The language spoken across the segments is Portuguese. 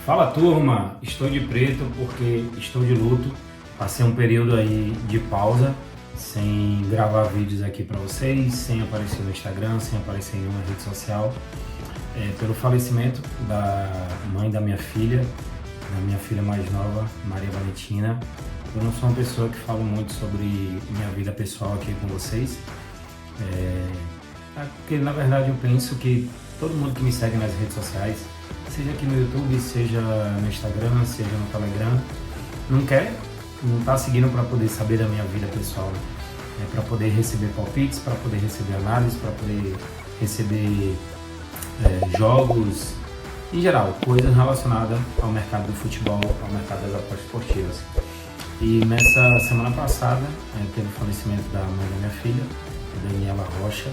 Fala turma, estou de preto porque estou de luto. Passei um período aí de pausa, sem gravar vídeos aqui para vocês, sem aparecer no Instagram, sem aparecer em nenhuma rede social, pelo falecimento da mãe da minha filha mais nova, Maria Valentina. Eu não sou uma pessoa que fala muito sobre minha vida pessoal aqui com vocês, porque na verdade eu penso que todo mundo que me segue nas redes sociais, seja aqui no YouTube, seja no Instagram, seja no Telegram, não está seguindo para poder saber da minha vida pessoal, né? Para poder receber palpites, para poder receber análises, para poder receber jogos, em geral, coisas relacionadas ao mercado do futebol, ao mercado das apostas esportivas. E nessa semana passada, teve o falecimento da mãe da minha filha, a Daniela Rocha.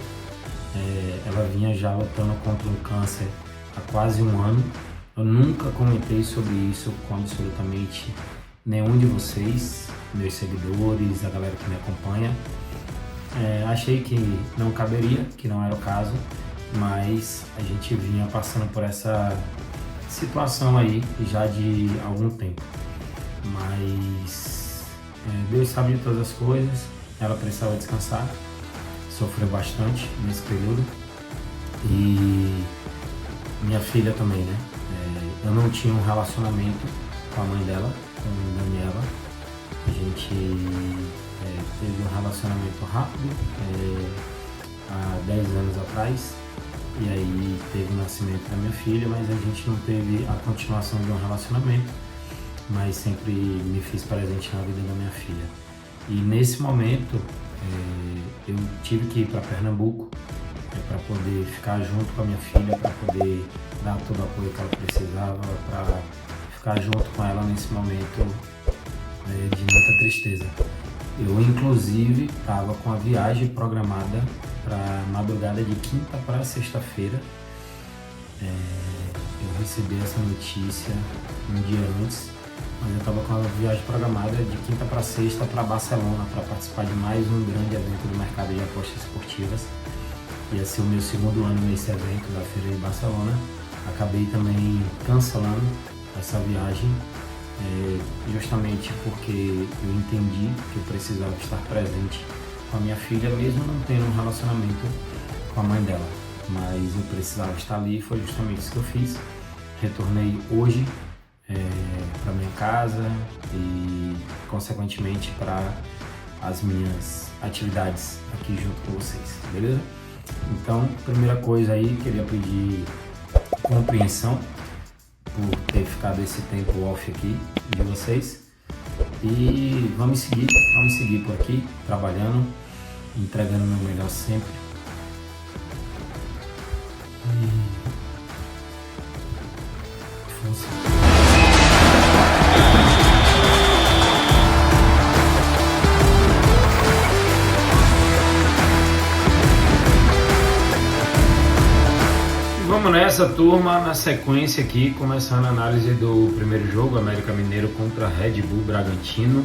Ela vinha já lutando contra um câncer há quase um ano. Eu nunca comentei sobre isso com absolutamente nenhum de vocês, meus seguidores, a galera que me acompanha. Achei que não caberia, que não era o caso, mas a gente vinha passando por essa situação aí já de algum tempo. Mas Deus sabe de todas as coisas, ela precisava descansar, sofreu bastante nesse período. E minha filha também, né? Eu não tinha um relacionamento com a mãe dela, com a Daniela. A gente teve um relacionamento rápido há 10 anos atrás. E aí teve o nascimento da minha filha, mas a gente não teve a continuação de um relacionamento. Mas sempre me fiz presente na vida da minha filha. E nesse momento eu tive que ir para Pernambuco para poder ficar junto com a minha filha, para poder dar todo o apoio que ela precisava, para ficar junto com ela nesse momento de muita tristeza. Eu inclusive estava com a viagem programada para madrugada de quinta para sexta-feira. Eu recebi essa notícia um dia antes, mas eu estava com a viagem programada de quinta para sexta para Barcelona para participar de mais um grande evento do mercado de apostas esportivas. Ia ser o meu segundo ano nesse evento da Feira de Barcelona. Acabei também cancelando essa viagem, justamente porque eu entendi que eu precisava estar presente com a minha filha, mesmo não tendo um relacionamento com a mãe dela. Mas eu precisava estar ali e foi justamente isso que eu fiz. Retornei hoje para minha casa e, consequentemente, para as minhas atividades aqui junto com vocês, beleza? Então, primeira coisa aí, queria pedir compreensão por ter ficado esse tempo off aqui de vocês. E vamos seguir por aqui, trabalhando, entregando o meu melhor sempre. Força. Vamos nessa, turma, na sequência aqui, começando a análise do primeiro jogo, América Mineiro contra Red Bull Bragantino.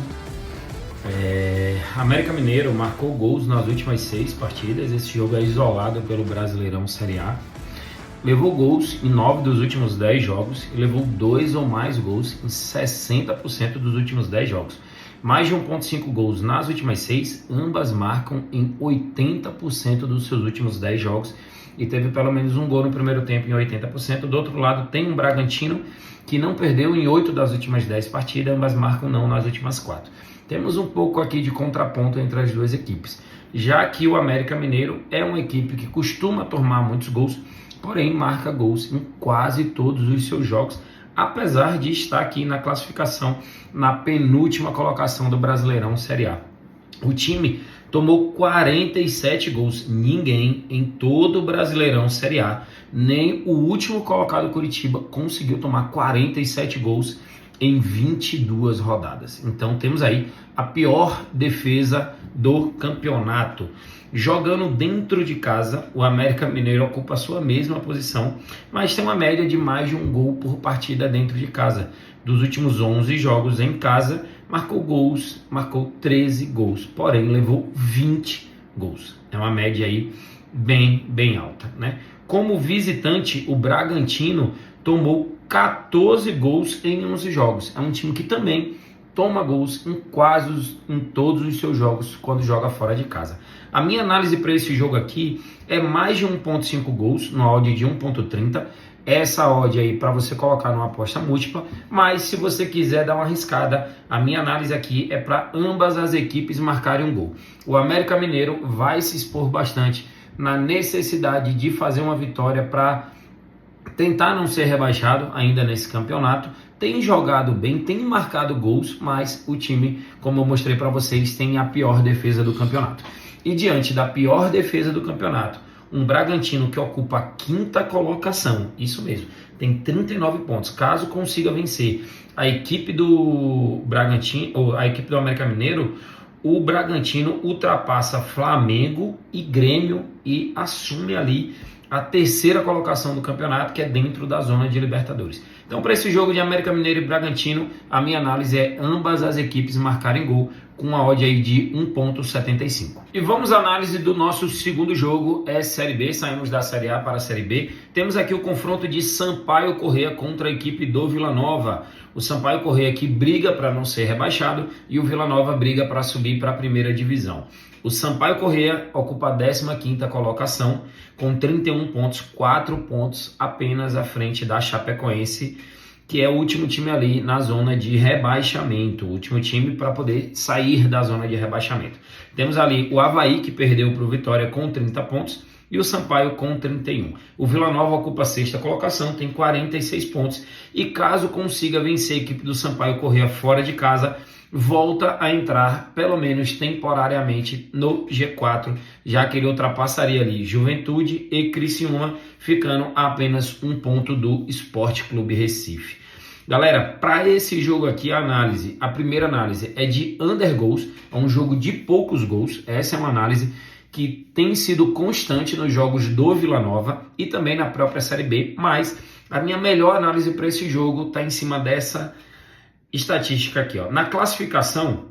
América Mineiro marcou gols nas últimas 6 partidas, esse jogo é isolado pelo Brasileirão Série A. Levou gols em 9 dos últimos 10 jogos e levou 2 ou mais gols em 60% dos últimos 10 jogos. Mais de 1,5 gols nas últimas 6, ambas marcam em 80% dos seus últimos 10 jogos. E teve pelo menos um gol no primeiro tempo em 80%. Do outro lado tem um Bragantino que não perdeu em 8 das últimas 10 partidas, mas marcam não nas últimas 4. Temos um pouco aqui de contraponto entre as duas equipes, já que o América Mineiro é uma equipe que costuma tomar muitos gols, porém marca gols em quase todos os seus jogos, apesar de estar aqui na classificação na penúltima colocação do Brasileirão Série A. O time tomou 47 gols, ninguém em todo o Brasileirão Série A, nem o último colocado Curitiba conseguiu tomar 47 gols em 22 rodadas. Então temos aí a pior defesa do campeonato. Jogando dentro de casa, o América Mineiro ocupa a sua mesma posição, mas tem uma média de mais de um gol por partida dentro de casa. Dos últimos 11 jogos em casa, marcou 13 gols, porém levou 20 gols. É uma média aí bem alta, né? Como visitante, o Bragantino tomou 14 gols em 11 jogos. É um time que também toma gols em todos os seus jogos quando joga fora de casa. A minha análise para esse jogo aqui é mais de 1.5 gols, no odd de 1.30. Essa odd aí para você colocar numa aposta múltipla, mas se você quiser dar uma arriscada, a minha análise aqui é para ambas as equipes marcarem um gol. O América Mineiro vai se expor bastante na necessidade de fazer uma vitória para tentar não ser rebaixado ainda nesse campeonato. Tem jogado bem, tem marcado gols, mas o time, como eu mostrei para vocês, tem a pior defesa do campeonato. E diante da pior defesa do campeonato, um Bragantino que ocupa a 5ª colocação, isso mesmo, tem 39 pontos. Caso consiga vencer a equipe do Bragantino, ou a equipe do América Mineiro, o Bragantino ultrapassa Flamengo e Grêmio e assume ali a 3ª colocação do campeonato, que é dentro da zona de Libertadores. Então, para esse jogo de América Mineiro e Bragantino, a minha análise é ambas as equipes marcarem gol, com uma odd aí de 1.75. E vamos à análise do nosso segundo jogo, é Série B, saímos da Série A para a Série B. Temos aqui o confronto de Sampaio Corrêa contra a equipe do Vila Nova. O Sampaio Corrêa que briga para não ser rebaixado e o Vila Nova briga para subir para a primeira divisão. O Sampaio Corrêa ocupa a 15ª colocação com 31 pontos, 4 pontos apenas à frente da Chapecoense, que é o último time ali na zona de rebaixamento, o último time para poder sair da zona de rebaixamento. Temos ali o Avaí, que perdeu para o Vitória com 30 pontos, e o Sampaio com 31. O Vila Nova ocupa a 6ª colocação, tem 46 pontos, e caso consiga vencer a equipe do Sampaio Corrêa fora de casa, volta a entrar, pelo menos temporariamente, no G4, já que ele ultrapassaria ali Juventude e Criciúma, ficando a apenas um ponto do Sport Clube Recife. Galera, para esse jogo aqui, a primeira análise é de under goals, é um jogo de poucos gols. Essa é uma análise que tem sido constante nos jogos do Vila Nova e também na própria Série B, mas a minha melhor análise para esse jogo está em cima dessa estatística aqui, ó. Na classificação,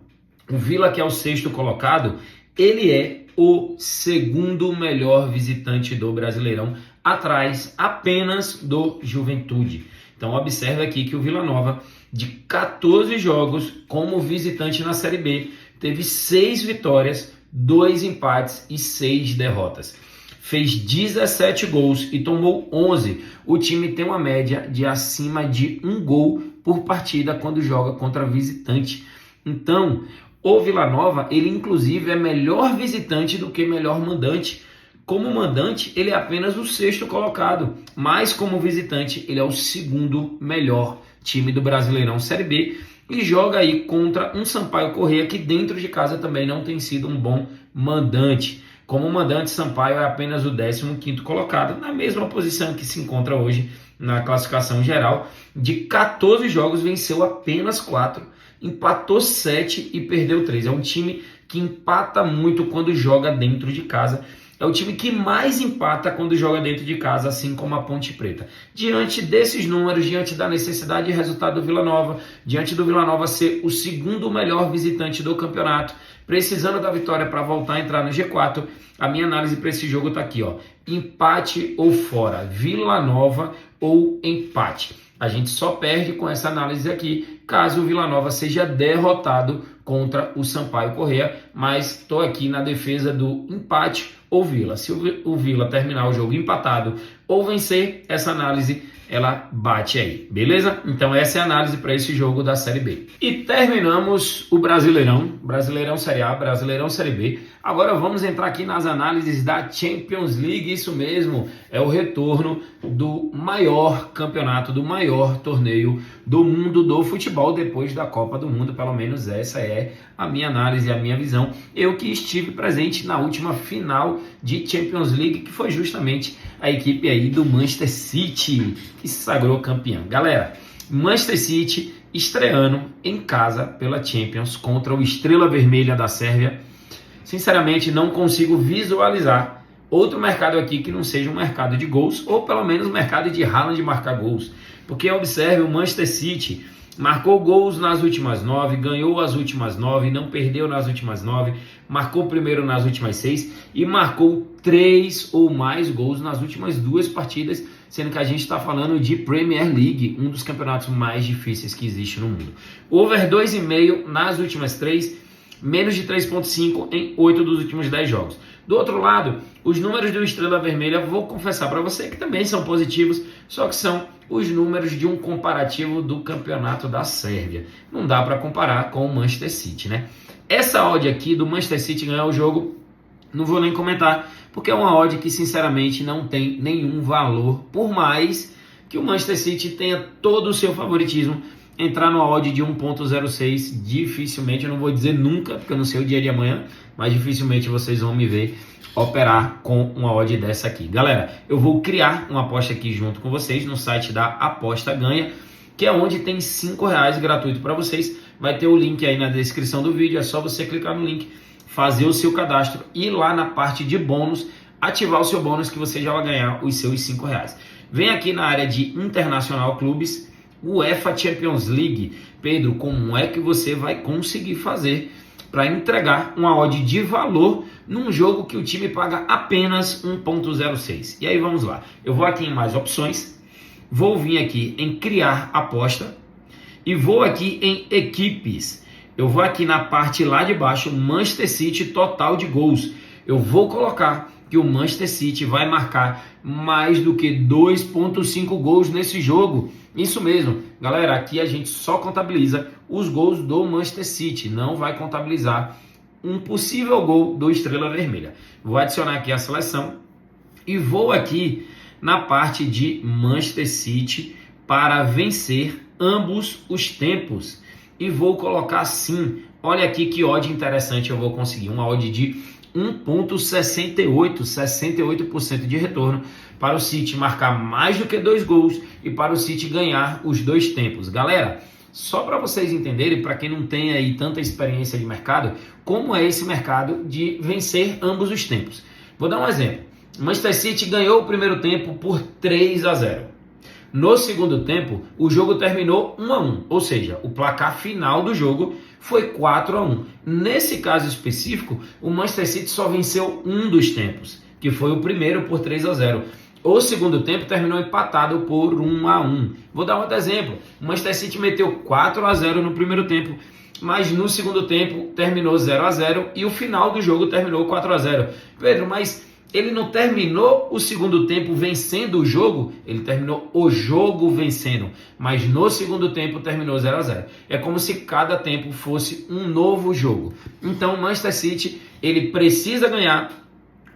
o Vila, que é o 6º colocado, ele é o 2º melhor visitante do Brasileirão, atrás apenas do Juventude. Então observe aqui que o Vila Nova, de 14 jogos como visitante na Série B, teve 6 vitórias, 2 empates e 6 derrotas. Fez 17 gols e tomou 11. O time tem uma média de acima de 1 gol por partida quando joga contra visitante. Então, o Vila Nova, ele inclusive é melhor visitante do que melhor mandante. Como mandante, ele é apenas o 6º colocado, mas como visitante, ele é o 2º melhor time do Brasileirão Série B e joga aí contra um Sampaio Corrêa que dentro de casa também não tem sido um bom mandante. Como mandante, Sampaio é apenas o 15º colocado, na mesma posição que se encontra hoje na classificação geral. De 14 jogos, venceu apenas 4, empatou 7 e perdeu 3. É um time que empata muito quando joga dentro de casa. É o time que mais empata quando joga dentro de casa, assim como a Ponte Preta. Diante desses números, diante da necessidade de resultado do Vila Nova, diante do Vila Nova ser o 2º melhor visitante do campeonato, precisando da vitória para voltar a entrar no G4, a minha análise para esse jogo está aqui, ó. Empate ou fora, Vila Nova ou empate. A gente só perde com essa análise aqui caso o Vila Nova seja derrotado contra o Sampaio Corrêa, mas estou aqui na defesa do empate ou Vila. Se o Vila terminar o jogo empatado ou vencer, essa análise ela bate aí, beleza? Então essa é a análise para esse jogo da Série B. E terminamos o Brasileirão Série A, Brasileirão Série B. Agora vamos entrar aqui nas análises da Champions League, isso mesmo, é o retorno do maior campeonato, do maior torneio do mundo do futebol depois da Copa do Mundo, pelo menos essa é a minha análise, a minha visão. Eu que estive presente na última final de Champions League, que foi justamente a equipe aí do Manchester City, que se sagrou campeão. Galera, Manchester City estreando em casa pela Champions contra o Estrela Vermelha da Sérvia. Sinceramente, não consigo visualizar outro mercado aqui que não seja um mercado de gols, ou pelo menos um mercado de Haaland marcar gols. Porque observe, o Manchester City marcou gols nas últimas 9, ganhou as últimas 9, não perdeu nas últimas 9, marcou primeiro nas últimas 6 e marcou 3 ou mais gols nas últimas 2 partidas sendo que a gente está falando de Premier League, um dos campeonatos mais difíceis que existe no mundo. Over 2,5 nas últimas 3, menos de 3,5 em 8 dos últimos 10 jogos. Do outro lado, os números do Estrela Vermelha, vou confessar para você que também são positivos, só que são os números de um comparativo do campeonato da Sérvia. Não dá para comparar com o Manchester City, né? Essa odd aqui do Manchester City ganhar o jogo, não vou nem comentar, porque é uma odd que sinceramente não tem nenhum valor, por mais que o Manchester City tenha todo o seu favoritismo. Entrar numa odd de 1.06, dificilmente, eu não vou dizer nunca, porque eu não sei o dia de amanhã, mas dificilmente vocês vão me ver operar com uma odd dessa aqui. Galera, eu vou criar uma aposta aqui junto com vocês no site da Aposta Ganha, que é onde tem R$5 gratuito para vocês. Vai ter o link aí na descrição do vídeo, é só você clicar no link, fazer o seu cadastro e lá na parte de bônus, ativar o seu bônus que você já vai ganhar os seus R$5. Vem aqui na área de Internacional Clubes, UEFA Champions League. Pedro, como é que você vai conseguir fazer para entregar uma odd de valor num jogo que o time paga apenas 1.06? E aí vamos lá, eu vou aqui em mais opções, vou vir aqui em criar aposta e vou aqui em equipes. Eu vou aqui na parte lá de baixo, Manchester City total de gols. Eu vou colocar que o Manchester City vai marcar mais do que 2.5 gols nesse jogo. Isso mesmo, galera, aqui a gente só contabiliza os gols do Manchester City, não vai contabilizar um possível gol do Estrela Vermelha. Vou adicionar aqui a seleção e vou aqui na parte de Manchester City para vencer ambos os tempos. E vou colocar assim, olha aqui que odd interessante eu vou conseguir, uma odd de 1.68, 68% de retorno para o City marcar mais do que 2 gols e para o City ganhar os 2 tempos. Galera, só para vocês entenderem, para quem não tem aí tanta experiência de mercado, como é esse mercado de vencer ambos os tempos. Vou dar um exemplo. Manchester City ganhou o primeiro tempo por 3-0. No segundo tempo, o jogo terminou 1-1, ou seja, o placar final do jogo foi 4-1. Nesse caso específico, o Manchester City só venceu um dos tempos, que foi o primeiro por 3-0. O segundo tempo terminou empatado por 1-1. Vou dar outro exemplo. O Manchester City meteu 4-0 no primeiro tempo, mas no segundo tempo terminou 0-0 e o final do jogo terminou 4-0. Pedro, mas ele não terminou o segundo tempo vencendo o jogo, ele terminou o jogo vencendo, mas no segundo tempo terminou 0-0. É como se cada tempo fosse um novo jogo. Então o Manchester City, ele precisa ganhar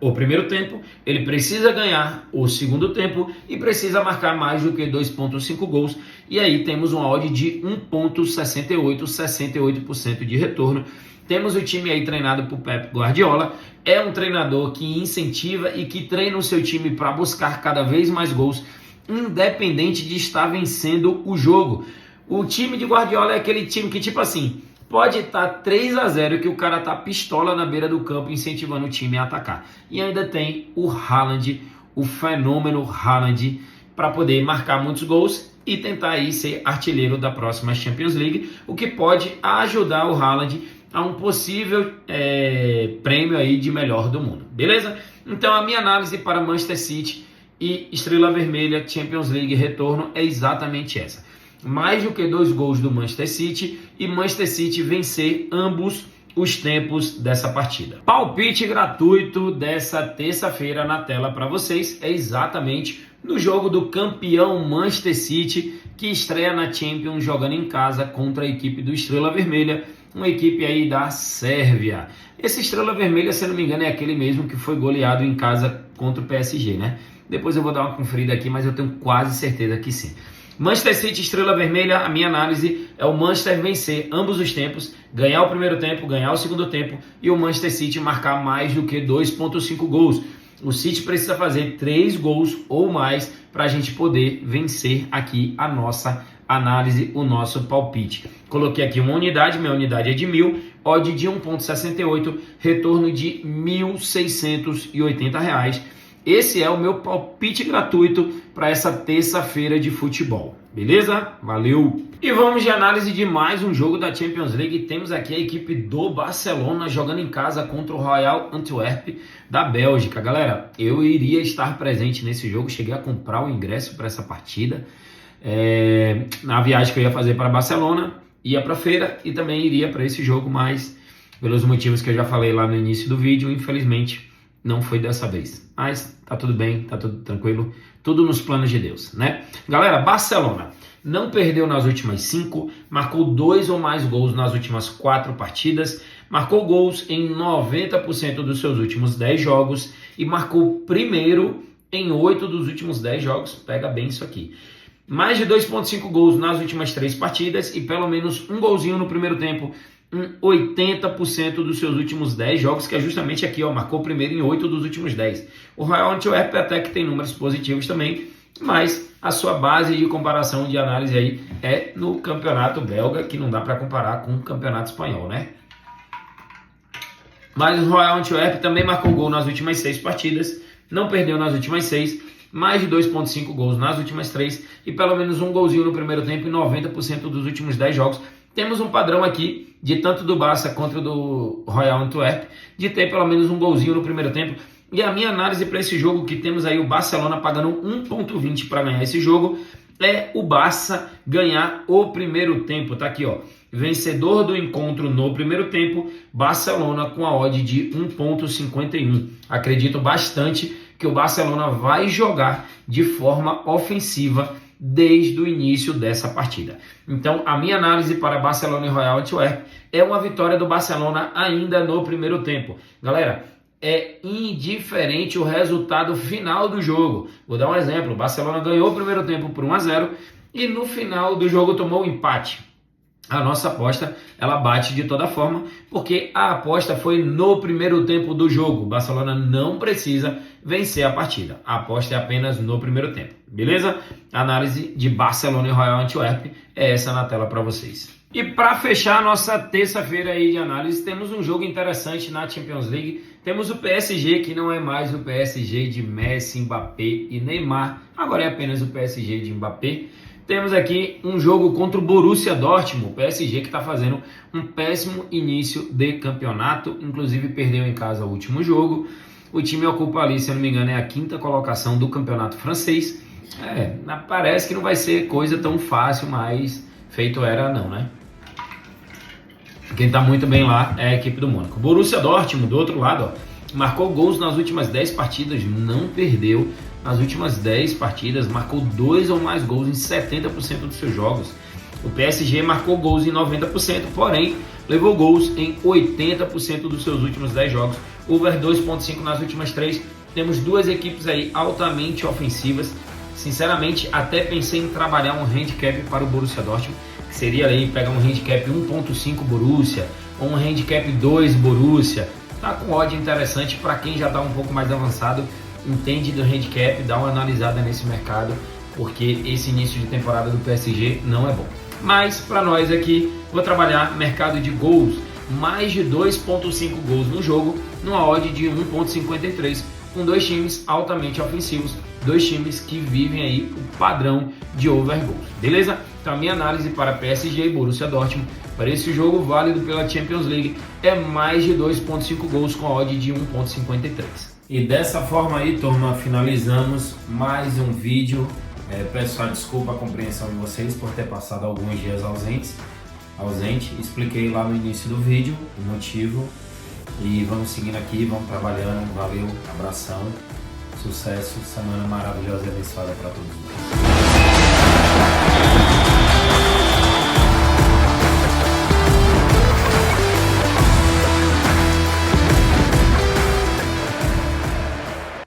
o primeiro tempo, ele precisa ganhar o segundo tempo e precisa marcar mais do que 2.5 gols. E aí temos uma odd de 1.68, 68% de retorno. Temos o time aí treinado por Pep Guardiola, é um treinador que incentiva e que treina o seu time para buscar cada vez mais gols, independente de estar vencendo o jogo. O time de Guardiola é aquele time que, tipo assim, pode estar 3-0 que o cara tá pistola na beira do campo incentivando o time a atacar. E ainda tem o Haaland, o fenômeno Haaland, para poder marcar muitos gols e tentar aí ser artilheiro da próxima Champions League, o que pode ajudar o Haaland a um possível prêmio aí de melhor do mundo, beleza? Então a minha análise para Manchester City e Estrela Vermelha Champions League retorno é exatamente essa. Mais do que 2 gols do Manchester City e Manchester City vencer ambos os tempos dessa partida. Palpite gratuito dessa terça-feira na tela para vocês é exatamente no jogo do campeão Manchester City, que estreia na Champions jogando em casa contra a equipe do Estrela Vermelha, uma equipe aí da Sérvia. Esse Estrela Vermelha, se não me engano, é aquele mesmo que foi goleado em casa contra o PSG, né? Depois eu vou dar uma conferida aqui, mas eu tenho quase certeza que sim. Manchester City, Estrela Vermelha, a minha análise é o Manchester vencer ambos os tempos, ganhar o primeiro tempo, ganhar o segundo tempo e o Manchester City marcar mais do que 2.5 gols. O City precisa fazer 3 gols ou mais para a gente poder vencer aqui a nossa análise, o nosso palpite. Coloquei aqui uma unidade, minha unidade é de 1.000, odd de 1.68, retorno de R$ 1.680. Esse é o meu palpite gratuito para essa terça-feira de futebol. Beleza? Valeu! E vamos de análise de mais um jogo da Champions League. Temos aqui a equipe do Barcelona jogando em casa contra o Royal Antwerp da Bélgica. Galera, eu iria estar presente nesse jogo, cheguei a comprar o ingresso para essa partida. Na viagem que eu ia fazer para Barcelona, ia para a feira e também iria para esse jogo, mas pelos motivos que eu já falei lá no início do vídeo, infelizmente não foi dessa vez. Mas tá tudo bem, tá tudo tranquilo, tudo nos planos de Deus, né? Galera, Barcelona não perdeu nas últimas 5, marcou 2 ou mais gols nas últimas 4 partidas, marcou gols em 90% dos seus últimos 10 jogos e marcou primeiro em 8 dos últimos 10 jogos. Pega bem isso aqui. Mais de 2,5 gols nas últimas 3 partidas e pelo menos um golzinho no primeiro tempo em 80% dos seus últimos 10 jogos, que é justamente aqui, ó, marcou primeiro em 8 dos últimos 10. O Royal Antwerp até que tem números positivos também, mas a sua base de comparação de análise aí é no campeonato belga, que não dá para comparar com o campeonato espanhol, né? Mas o Royal Antwerp também marcou gol nas últimas 6 partidas, não perdeu nas últimas 6, mais de 2,5 gols nas últimas 3 e pelo menos um golzinho no primeiro tempo em 90% dos últimos 10 jogos. Temos um padrão aqui, de tanto do Barça quanto do Royal Antwerp, de ter pelo menos um golzinho no primeiro tempo. E a minha análise para esse jogo, que temos aí o Barcelona pagando 1,20 para ganhar esse jogo, é o Barça ganhar o primeiro tempo. Tá aqui, ó. Vencedor do encontro no primeiro tempo, Barcelona com a odd de 1,51. Acredito bastante que o Barcelona vai jogar de forma ofensiva desde o início dessa partida. Então, a minha análise para Barcelona e Royal Antwerp é uma vitória do Barcelona ainda no primeiro tempo. Galera, é indiferente o resultado final do jogo. Vou dar um exemplo. O Barcelona ganhou o primeiro tempo por 1-0 e no final do jogo tomou um empate. A nossa aposta, ela bate de toda forma, porque a aposta foi no primeiro tempo do jogo. O Barcelona não precisa vencer a partida. A aposta é apenas no primeiro tempo, beleza? A análise de Barcelona e Royal Antwerp é essa na tela para vocês. E para fechar a nossa terça-feira aí de análise, temos um jogo interessante na Champions League. Temos o PSG, que não é mais o PSG de Messi, Mbappé e Neymar. Agora é apenas o PSG de Mbappé. Temos aqui um jogo contra o Borussia Dortmund, o PSG que está fazendo um péssimo início de campeonato, inclusive perdeu em casa o último jogo. O time ocupa ali, se eu não me engano, é a 5ª colocação do campeonato francês. Parece que não vai ser coisa tão fácil, mas feito era não, né? Quem está muito bem lá é a equipe do Mônaco. Borussia Dortmund, do outro lado, ó, marcou gols nas últimas 10 partidas, não perdeu nas últimas 10 partidas, marcou 2 ou mais gols em 70% dos seus jogos. O PSG marcou gols em 90%, porém levou gols em 80% dos seus últimos 10 jogos. Over 2,5 nas últimas 3. Temos duas equipes aí altamente ofensivas. Sinceramente, até pensei em trabalhar um handicap para o Borussia Dortmund, que seria aí pegar um handicap 1,5 Borussia ou um handicap 2 Borussia. Tá com odd interessante para quem já está um pouco mais avançado, entende do handicap, dá uma analisada nesse mercado, porque esse início de temporada do PSG não é bom. Mas para nós aqui, vou trabalhar mercado de gols, mais de 2,5 gols no jogo, numa odd de 1,53, com dois times altamente ofensivos, dois times que vivem aí o padrão de over gols, beleza? Então a minha análise para PSG e Borussia Dortmund para esse jogo válido pela Champions League é mais de 2,5 gols com a odd de 1,53. E dessa forma aí, turma, finalizamos mais um vídeo. Peço a desculpa a compreensão de vocês por ter passado alguns dias ausente. Expliquei lá no início do vídeo o motivo. E vamos seguindo aqui, vamos trabalhando. Valeu, abração, sucesso, semana maravilhosa e abençoada para todos.